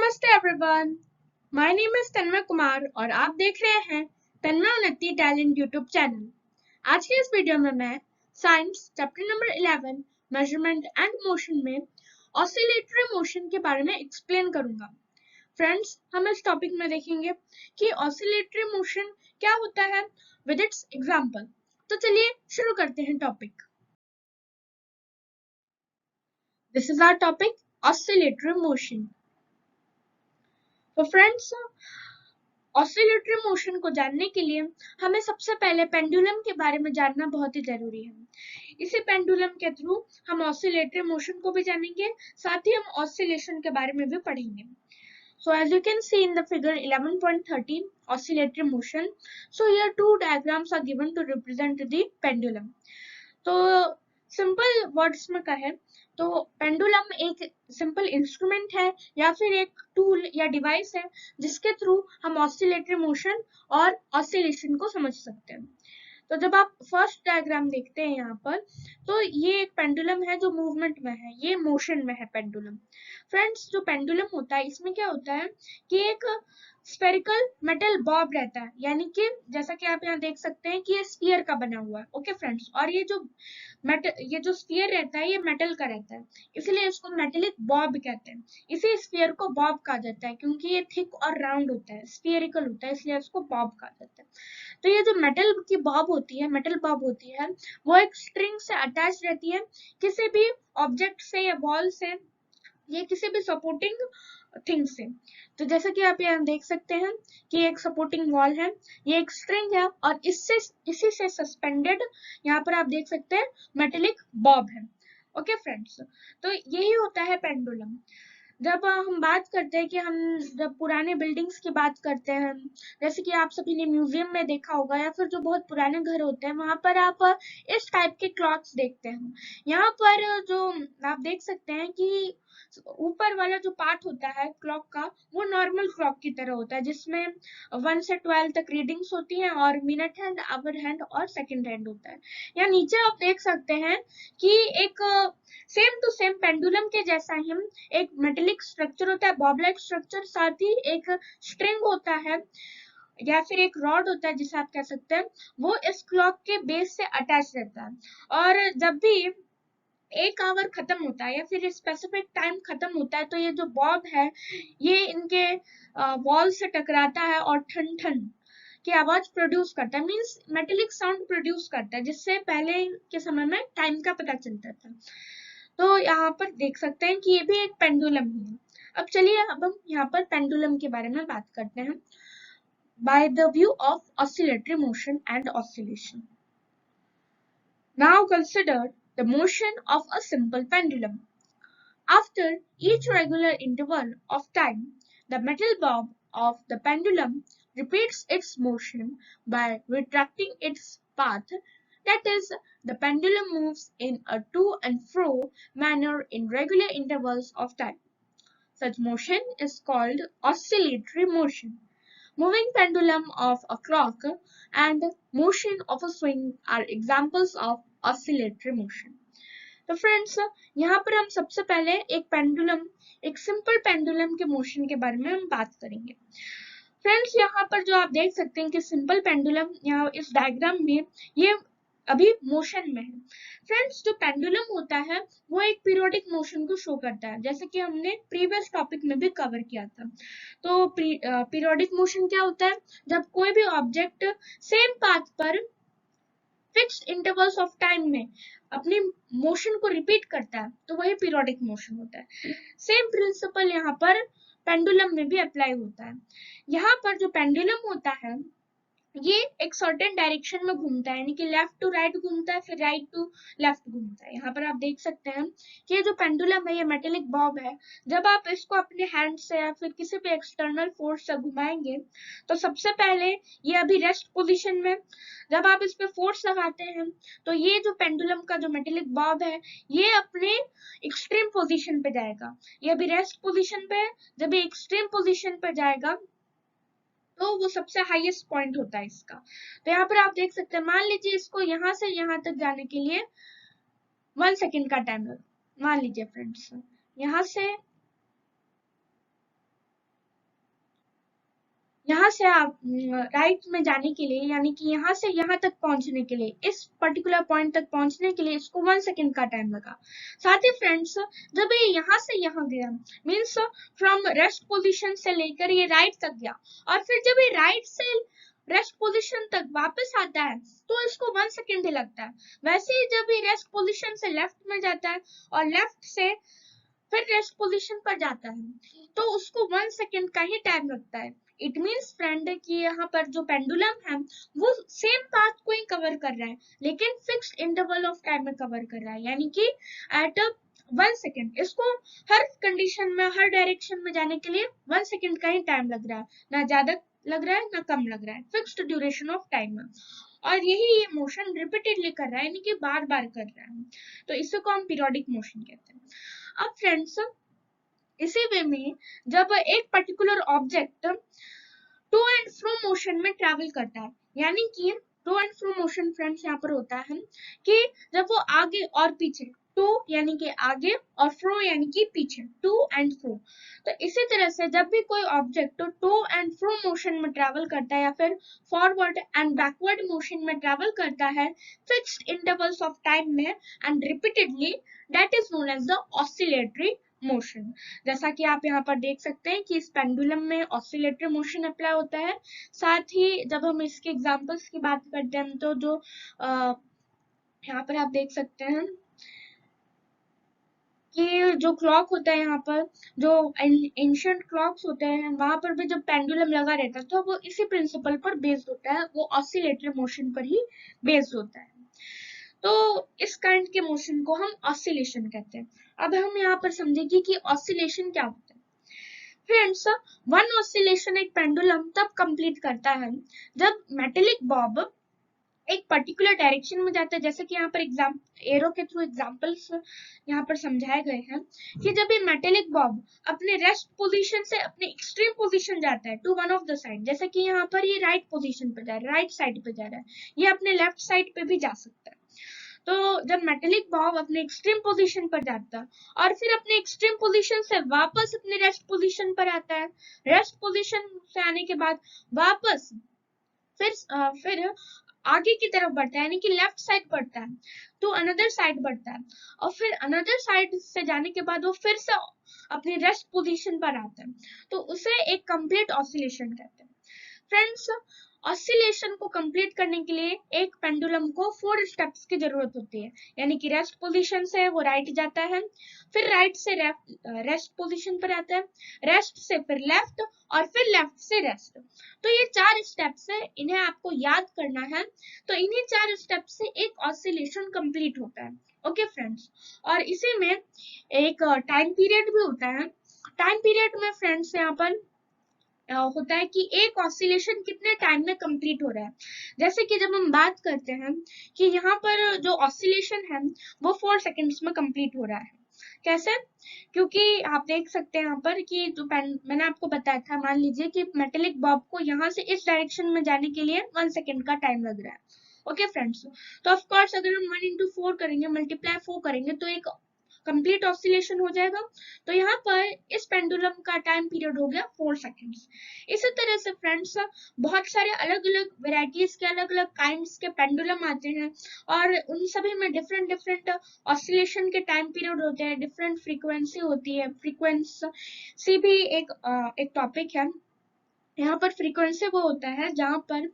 नमस्ते everyone, my name is तन्मय कुमार और आप देख रहे हैं तन्मय उन्नति टैलेंट यूट्यूब चैनल। आज के इस वीडियो में मैं science chapter number 11 measurement and motion में ऑसिलेटरी मोशन के बारे में एक्सप्लेन करूंगा। फ्रेंड्स, हम इस टॉपिक में देखेंगे कि ऑसिलेटरी मोशन क्या होता है विद इट्स एग्जांपल। तो चलिए शुरू करते हैं topic. This is our topic oscillatory motion. तो फ्रेंड्स, ऑसिलेटरी मोशन को जानने के लिए हमें सबसे पहले पेंडुलम के बारे में जानना बहुत ही जरूरी है। इसी पेंडुलम के थ्रू हम ऑसिलेटरी मोशन को भी जानेंगे, साथ ही हम ऑसिलेशन के बारे में भी पढ़ेंगे। So as you can see in the figure 11.13 oscillatory motion, so here two diagrams are given to represent the pendulum. तो सिंपल वर्ड्स में कहें तो पेंडुलम एक सिंपल इंस्ट्रूमेंट है या फिर एक टूल या डिवाइस है जिसके थ्रू हम ऑसिलेटरी मोशन और ऑसिलेशन को समझ सकते हैं। तो जब आप फर्स्ट डायग्राम देखते हैं यहाँ पर, तो ये एक पेंडुलम है जो मूवमेंट में है, ये मोशन में है पेंडुलम। फ्रेंड्स, जो पेंडुलम होता है इसमें क्या होता है कि एक स्फेरिकल मेटल बॉब रहता है, यानी कि जैसा कि आप यहाँ देख सकते हैं कि ये स्फीयर का बना हुआ है। ओके फ्रेंड्स, और ये जो स्फीयर रहता है ये मेटल का रहता है, इसलिए इसको मेटेलिक बॉब कहते हैं। इसी स्फीयर को बॉब कहा जाता है क्योंकि ये थिक और राउंड होता है, स्फीयरिकल होता है, इसलिए इसको बॉब कहा जाता है। तो ये जो मेटल की बॉब होती है, मेटल बॉब होती है, वो एक स्ट्रिंग से अटैच रहती है किसी भी ऑब्जेक्ट से या बॉल से या किसी भी सपोर्टिंग थिंग से। तो जैसा कि आप यहाँ देख सकते हैं कि एक सपोर्टिंग वॉल है, ये एक स्ट्रिंग है और इसी से सस्पेंडेड यहाँ पर आप देख सकते हैं मेटेलिक बॉब है। ओके फ्रेंड्स, तो यही होता है पेंडुलम। जब हम बात करते हैं कि हम जब पुराने बिल्डिंग्स की बात करते हैं, जैसे कि आप सभी ने म्यूजियम में देखा होगा या फिर जो बहुत पुराने घर होते हैं वहां पर आप इस टाइप के क्लॉक्स देखते हैं। यहाँ पर जो आप देख सकते हैं कि ऊपर वाला जो पार्ट होता है क्लॉक का, वो नॉर्मल क्लॉक की तरह होता है जिसमें 1 से 12 तक रीडिंग्स होती हैं और मिनट हैंड, आवर हैंड और सेकंड हैंड होता है। यहाँ नीचे आप देख सकते हैं कि एक सेम टू सेम पेंडुलम के जैसा ही एक मेटेलिक स्ट्रक्चर होता है, बॉब लाइक स्ट्रक्चर, साथ ही एक स्ट्रिंग होता है या फिर एक रॉड होता है जिसे आप कह सकते हैं, वो इस क्लॉक के बेस से अटैच रहता है। और जब भी एक आवर खत्म होता है या फिर स्पेसिफिक टाइम खत्म होता है तो ये जो बॉब है ये इनके वॉल से टकराता है और ठन ठन की आवाज प्रोड्यूस करता है, मींस मेटेलिक साउंड प्रोड्यूस करता है, जिससे पहले के समय में टाइम का पता चलता था। तो यहाँ पर देख सकते हैं कि ये भी एक पेंडुलम ही है। अब चलिए अब हम यहाँ पर पेंडुलम के बारे में बात करते हैं by the view of oscillatory motion and oscillation. Now consider the motion of a simple pendulum. After each regular interval of time, the metal bob of the pendulum repeats its motion by retracting its path. That is, the pendulum moves in a to and fro manner in regular intervals of time. Such motion is called oscillatory motion. Moving pendulum of a clock and motion of a swing are examples of oscillatory motion. तो friends, यहाँ पर हम सबसे पहले एक simple pendulum के motion के बारे में हम बात करेंगे। फ्रेंड्स, यहाँ पर जो आप देख सकते हैं कि सिंपल पेंडुलम यहाँ इस डायग्राम में ये अभी मोशन में है। फ्रेंड्स, जो पेंडुलम होता है वो एक पीरियोडिक मोशन को शो करता है, जैसे कि हमने प्रीवियस टॉपिक में भी कवर किया था। तो पीरियोडिक मोशन क्या होता है? जब कोई भी ऑब्जेक्ट सेम पाथ पर फिक्स्ड इंटरवल्स ऑफ टाइम में अपनी मोशन को रिपीट करता है तो वही पीरियोडिक मोशन होता है। सेम प्रिंसिपल यहाँ पर पेंडुलम में भी अप्लाई होता है। यहाँ पर जो पेंडुलम होता है ये एक सर्टेन डायरेक्शन में घूमता है, यानी कि लेफ्ट टू राइट घूमता है, फिर राइट टू लेफ्ट घूमता है। यहाँ पर आप देख सकते हैं कि ये जो पेंडुलम है ये मेटेलिक बॉब है। जब आप इसको अपने हैंड से या फिर किसी भी एक्सटर्नल फोर्स से घुमाएंगे तो सबसे पहले ये अभी रेस्ट पोजीशन में, जब आप इस पे फोर्स लगाते हैं तो ये जो पेंडुलम का जो मेटेलिक बॉब है ये अपने एक्सट्रीम पोजीशन पे जाएगा। ये अभी रेस्ट पोजीशन पे है, जब ये एक्सट्रीम पोजीशन पे जाएगा तो वो सबसे हाईएस्ट पॉइंट होता है इसका। तो यहाँ पर आप देख सकते हैं, मान लीजिए इसको यहाँ से यहाँ तक जाने के लिए 1 सेकेंड का टाइम लगा। मान लीजिए फ्रेंड्स यहाँ से यहाँ से आप राइट में जाने के लिए, यानी कि यहाँ से यहाँ तक पहुंचने के लिए, इस पर्टिकुलर पॉइंट तक पहुंचने के लिए इसको 1 सेकेंड का टाइम लगा। साथ ही फ्रेंड्स, जब ये यहाँ से यहाँ गया, मीन्स फ्रॉम रेस्ट पोजीशन से लेकर ये राइट तक गया, और फिर जब ये राइट से रेस्ट पोजीशन तक वापस आता है तो इसको 1 सेकेंड ही लगता है। वैसे ही जब ये रेस्ट पोजीशन से लेफ्ट में जाता है और लेफ्ट से फिर रेस्ट पोजीशन पर जाता है तो उसको 1 सेकेंड का ही टाइम लगता है। इट मीन्स फ्रेंड कि यहाँ पर जो पेंडुलम है वो सेम पाथ को ही कवर कर रहा है, लेकिन फिक्स्ड इंटरवल ऑफ टाइम में कवर कर रहा है, यानी कि एट 1 सेकेंड। इसको हर कंडीशन में, हर डायरेक्शन में जाने के लिए 1 सेकेंड का ही टाइम लग रहा है, ना ज्यादा लग रहा है ना कम लग रहा है, फिक्स्ड ड्यूरेशन ऑफ टाइम में। और यही ये मोशन रिपीटेडली कर रहा है, यानी कि बार बार कर रहा है, तो इसी को हम पीरियोडिक मोशन कहते हैं। अब फ्रेंड्स, इसी वे में जब एक particular object to and fro motion में ट्रैवल करता है, यानी कि to and fro motion friends यहाँ पर होता है कि जब वो आगे और पीछे, टू यानी कि आगे और फ्रो यानी कि पीछे, टू एंड फ्रो। तो इसी तरह से जब भी कोई object to and fro motion में ट्रैवल करता है या फिर फॉरवर्ड एंड बैकवर्ड मोशन में ट्रैवल करता है फिक्स्ड इंटरवल्स ऑफ टाइम में and repeatedly, that is known as the oscillatory motion. जैसा कि आप यहाँ पर देख सकते हैं कि इस पेंडुलम में ऑसिलेटरी मोशन अप्लाई होता है। साथ ही जब हम इसके एग्जांपल्स की बात करते हैं तो जो यहाँ पर आप देख सकते हैं कि जो क्लॉक होता है, यहाँ पर जो एंशिएंट क्लॉक्स होते हैं वहां पर भी जब पेंडुलम लगा रहता है तो वो इसी प्रिंसिपल पर बेस्ड होता है, वो ऑसिलेटरी मोशन पर ही बेस्ड होता है। तो इस काइंड के मोशन को हम ऑसिलेशन कहते हैं। अब हम यहाँ पर समझेंगे कि ऑसिलेशन क्या होता है। फ्रेंड्स, वन ऑसिलेशन एक पेंडुलम तब कंप्लीट करता है जब मेटेलिक बॉब एक पर्टिकुलर डायरेक्शन में जाता है, जैसे कि यहाँ पर एग्जाम एरो के थ्रू एग्जांपल्स यहाँ पर समझाए गए हैं कि जब ये मेटेलिक बॉब अपने रेस्ट पोजीशन से अपने एक्सट्रीम पोजीशन जाता है to one of the side, जैसे कि यहाँ पर ये राइट पोजीशन पे जा रहा है, राइट साइड पे जा रहा है, ये अपने लेफ्ट साइड पे भी जा सकता है। तो जब मेटेलिक बॉब अपने एक्सट्रीम पोजीशन पर जाता है और फिर अपने एक्सट्रीम पोजीशन से वापस अपने रेस्ट पोजीशन पर आता है, रेस्ट पोजीशन से आने के बाद वापस फिर आगे की तरफ बढ़ता है, यानी कि लेफ्ट साइड बढ़ता है तो अनदर साइड बढ़ता है, और फिर अनदर साइड से जाने के बाद वो फिर से अपनी रेस्ट पोजीशन पर आता है, तो उसे एक कंप्लीट ऑसिलेशन कहते हैं। फ्रेंड्स, ऑसिलेशन को कंप्लीट करने के लिए एक पेंडुलम को 4 स्टेप्स की जरूरत होती है, यानी कि रेस्ट पोजीशन से वो राइट जाता है, फिर राइट से रेस्ट पोजीशन पर आता है, रेस्ट से फिर लेफ्ट, और फिर लेफ्ट से रेस्ट। तो ये 4 स्टेप्स है, इन्हें आपको याद करना है। तो इन्हीं 4 स्टेप से एक ऑसिलेशन कंप्लीट होता है। ओके फ्रेंड्स, और इसी में एक टाइम पीरियड भी होता है। टाइम पीरियड में फ्रेंड्स यहाँ पर होता है कि एक ऑसिलेशन कितने टाइम में कंप्लीट हो रहा है। जैसे कि जब हम बात करते हैं कि यहाँ पर जो ऑसिलेशन है वो 4 सेकेंड्स में कंप्लीट हो रहा है। कैसे? क्योंकि आप देख सकते हैं यहाँ पर कि जो मैंने आपको बताया था, मान लीजिए कि मेटेलिक बॉब को यहाँ से इस डायरेक्शन में जाने के लिए 1 सेकेंड का टाइम लग रहा है। ओके फ्रेंड्स, तो ऑफ कोर्स अगर हम 1 into 4 करेंगे, मल्टीप्लाई 4 करेंगे तो एक कंप्लीट ऑसिलेशन हो जाएगा। तो यहाँ पर इस पेंडुलम का टाइम पीरियड हो गया 4 सेकेंड्स। इसी तरह से फ्रेंड्स, बहुत सारे अलग अलग वेराइटीज के, अलग अलग काइंड्स के पेंडुलम आते हैं और उन सभी में डिफरेंट डिफरेंट ऑसिलेशन के टाइम पीरियड होते हैं, डिफरेंट फ्रीक्वेंसी होती है। फ्रीक्वेंसी भी एक टॉपिक है। यहाँ पर फ्रीक्वेंसी वो होता है जहाँ पर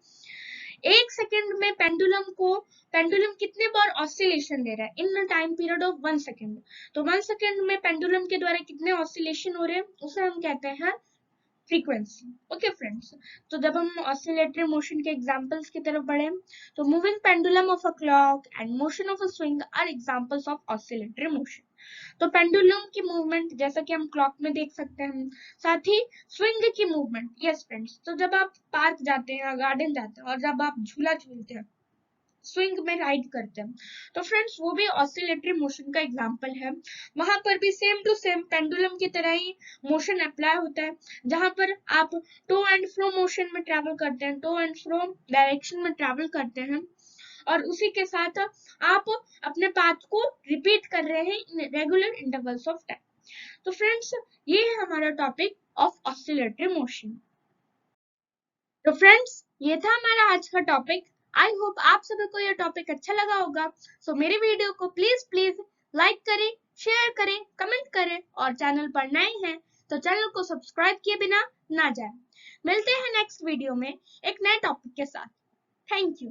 1 सेकेंड में पेंडुलम कितने बार ऑसिलेशन दे रहा है in time period of 1 second. तो 1 सेकेंड में पेंडुलम के द्वारा कितने ऑसिलेशन हो रहे हैं उसे हम कहते हैं फ्रीक्वेंसी। ओके फ्रेंड्स, तो जब हम ऑसिलेटरी मोशन के एग्जांपल्स की तरफ बढ़े तो moving pendulum of a clock and motion of a swing are examples of oscillatory motion. तो पेंडुलम की मूवमेंट जैसा कि हम क्लॉक में देख सकते हैं, साथ ही स्विंग की मूवमेंट। यस फ्रेंड्स, तो जब आप पार्क जाते हैं, गार्डन जाते हैं और जब आप झूला झूलते हैं, स्विंग में राइड करते हैं, तो फ्रेंड्स वो भी ऑसिलेटरी मोशन का एग्जांपल है। वहां पर भी सेम टू सेम पेंडुलम की तरह ही मोशन अप्लाई होता है, जहां पर आप टू एंड फ्रो मोशन में ट्रैवल करते हैं, टू एंड फ्रो डायरेक्शन में ट्रैवल करते हैं, और उसी के साथ आप अपने पाथ को रिपीट कर रहे हैं in regular intervals of time. तो फ्रेंड्स, ये है हमारा टॉपिक ऑफ ऑसिलेटरी मोशन। तो फ्रेंड्स, ये था हमारा आज का टॉपिक। आई होप आप सभी को ये टॉपिक अच्छा लगा होगा। सो मेरे वीडियो को प्लीज प्लीज लाइक करें, शेयर करें, कमेंट करें और चैनल पर नए हैं तो चैनल को सब्सक्राइब किए बिना ना जाएं। मिलते हैं नेक्स्ट वीडियो में एक नए टॉपिक के साथ। Thank you.